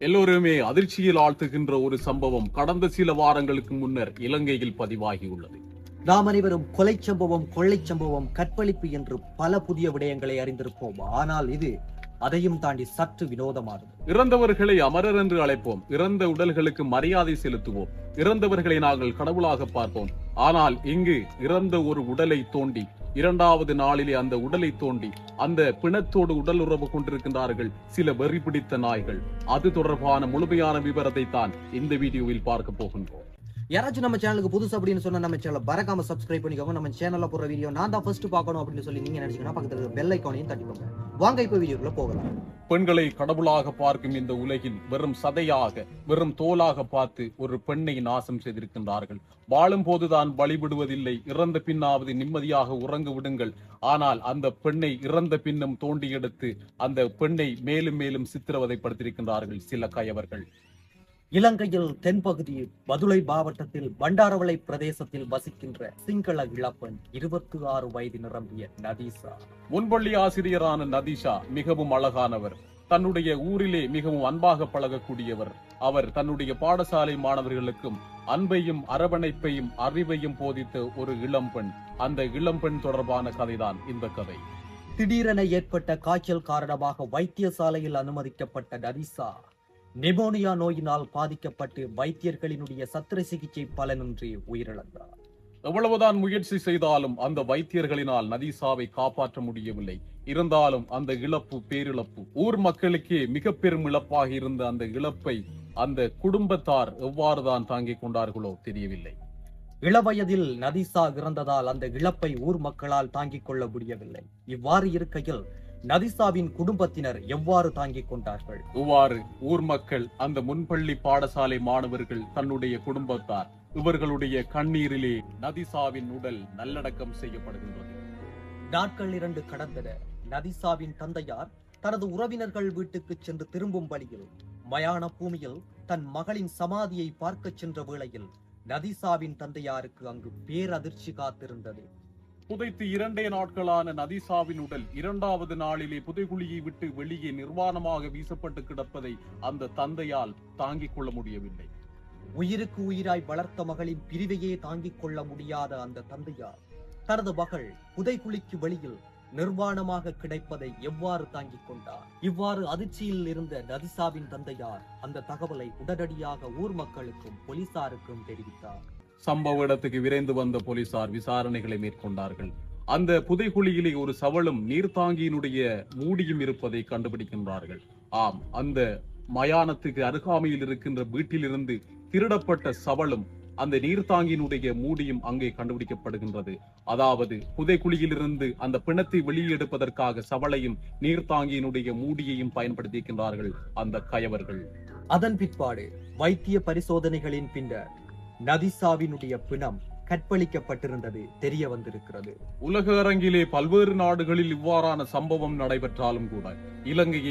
எல்லோருமே அதிர்ச்சியில் ஆழ்த்துகின்ற ஒரு சம்பவம் கடந்த சில வாரங்களுக்கு முன்னர் இலங்கையில் பதிவாகியுள்ளது. நாம் அனைவரும் கொலை சம்பவம், கொள்ளை சம்பவம், கற்பழிப்பு என்று பல புதிய விடயங்களை அறிந்திருப்போம். ஆனால் இது அதையும் தாண்டி சற்று வினோதமானது. இறந்தவர்களை அமரர் என்று அழைப்போம், இறந்த உடல்களுக்கு மரியாதை செலுத்துவோம், இறந்தவர்களை நாங்கள் கடவுளாக பார்ப்போம். ஆனால் இங்கு இறந்த ஒரு உடலை தோண்டி இரண்டாவது நாளிலே அந்த உடலை தோண்டி அந்த பிணத்தோடு உடல் உறவு கொண்டிருக்கின்றார்கள் சில வெறி பிடித்த நாய்கள். அது தொடர்பான முழுமையான விவரத்தை தான் இந்த வீடியோவில் பார்க்க போகின்றோம். யாராச்சும் நம்ம சேனலுக்கு புதுசு அப்படின்னு சொன்னா நம்ம சேனலை மறக்காம சப்ஸ்கிரைப் பண்ணிக்கோங்க. நம்ம சேனல்ல போற வீடியோ நான் தான் ஃபர்ஸ்ட் பார்க்கணும் அப்படின்னு சொல்லி நீங்க நினைச்சீங்கன்னா பக்கத்துல இருக்க பெல் ஐகானையும் தட்டிக்கோங்க. வாங்க இப்ப வீடியோக்குள்ள போகலாம். பெண்களை கடவுளாக பார்க்கும் இந்த உலகில் வெறும் சதையாக, வெறும் தோலாக பார்த்து ஒரு பெண்ணை நாசம் செய்திருக்கின்றார்கள். வாழும் போதுதான் வழிவிடுவதில்லை, இறந்த பின்னாவது நிம்மதியாக உறங்க விடுங்கள். ஆனால் அந்த பெண்ணை இறந்த பின்னும் தோண்டி எடுத்து அந்த பெண்ணை மேலும் மேலும் சித்திரவதைப்படுத்தியிருக்கின்றார்கள் சில கயவர்கள். இலங்கையில் தென்பகுதி பதுளை மாவட்டத்தில் பண்டாரவளை பிரதேசத்தில் வசிக்கின்ற சிங்கள இளப்பெண் 26 வயது நிரம்பிய நதீசா. முன்பள்ளி ஆசிரியரான நதீஷா மிகவும் அழகானவர். தன்னுடைய ஊரிலே மிகவும் அன்பாக பழகக்கூடியவர். அவர் தன்னுடைய பாடசாலை மாணவர்களுக்கும் அன்பையும் அரவணைப்பையும் அறிவையும் போதித்த ஒரு இளம்பெண். அந்த இளம்பெண் தொடர்பான கதைதான் இந்த கதை. திடீரென ஏற்பட்ட காய்ச்சல் காரணமாக வைத்தியசாலையில் அனுமதிக்கப்பட்ட நதீசா நிமோனியா நோயினால் பாதிக்கப்பட்டு வைத்தியர்களினுடைய சத்திர சிகிச்சை பலனின்றி உயிரிழந்தார். எவ்வளவுதான் முயற்சி செய்தாலும் அந்த வைத்தியர்களினால் நதீசாவை காப்பாற்ற முடியவில்லை. இருந்தாலும் அந்த இழப்பு பேரிழப்பு. ஊர் மக்களுக்கே மிக பெரும் இழப்பாக இருந்த அந்த இழப்பை அந்த குடும்பத்தார் எவ்வாறுதான் தாங்கிக் கொண்டார்களோ தெரியவில்லை. இளவயதில் நதீசா இறந்ததால் அந்த இழப்பை ஊர் மக்களால் தாங்கிக் கொள்ள முடியவில்லை. இவ்வாறு இருக்கையில் நதீசாவின் குடும்பத்தினர் எவ்வாறு தாங்கிக் கொண்டார்கள்? இவ்வாறு ஊர் மக்கள், அந்த முன்பள்ளி பாடசாலை மாணவர்கள், தன்னுடைய குடும்பத்தார் இவர்களுடைய கண்ணீரிலே நதீசாவின் உடல் நல்லடக்கம் செய்யப்படுகின்றது. நாட்கள் 2 கடந்தன. நதீசாவின் தந்தையார் தனது உறவினர்கள் வீட்டுக்கு சென்று திரும்பும் வழியில் மயான பூமியில் தன் மகளின் சமாதியை பார்க்க சென்ற வேளையில் நதீசாவின் தந்தையாருக்கு அங்கு பேரதிர்ச்சி காத்திருந்தது. புதைத்து 2 நாட்களான நதீசாவின் உடல் 2வது நாளிலே புதைகுழியை விட்டு வெளியே நிர்வாணமாக வீசப்பட்டு கிடப்பதை அந்த தந்தையால் தாங்கிக் கொள்ள முடியவில்லை. உயிருக்கு உயிராய் வளர்த்த மகளின் பிரிவையே தாங்கிக் கொள்ள முடியாத அந்த தந்தையார் தனது மகள் புதைகுழிக்கு வெளியில் நிர்வாணமாக கிடைப்பதை எவ்வாறு தாங்கிக் கொண்டார்? இவ்வாறு அதிர்ச்சியில் இருந்த நதீசாவின் தந்தையார் அந்த தகவலை உடனடியாக ஊர் மக்களுக்கும் போலீசாருக்கும் தெரிவித்தார். சம்பவ இடத்துக்கு விரைந்து வந்த போலீசார் விசாரணைகளை மேற்கொண்டார்கள். அந்த புதைகுழியிலே ஒரு சவளும் நீர்த்தாங்கியினுடைய மூடியும் இருப்பதை கண்டுபிடிக்கின்றார்கள். ஆம், அந்த மயானத்துக்கு அருகாமையில் இருக்கின்ற வீட்டிலிருந்து திருடப்பட்ட சவளும் அந்த நீர்த்தாங்கியினுடைய மூடியும் அங்கே கண்டுபிடிக்கப்படுகின்றது. அதாவது புதைக்குழியிலிருந்து அந்த பிணத்தை வெளியெடுப்பதற்காக சவளையும் நீர்த்தாங்கியினுடைய மூடியையும் பயன்படுத்தியிருக்கின்றார்கள் அந்த கயவர்கள். அதன் பிற்பாடு வைத்திய பரிசோதனைகளின் பின்னர் நதீசாவினுடைய பிணம் கற்பழிக்கப்பட்டிருந்தது தெரிய வந்திருக்கிறது. உலக அரங்கிலே பல்வேறு நாடுகளில் இவ்வாறான சம்பவம் நடைபெற்றாலும் கூட இலங்கையை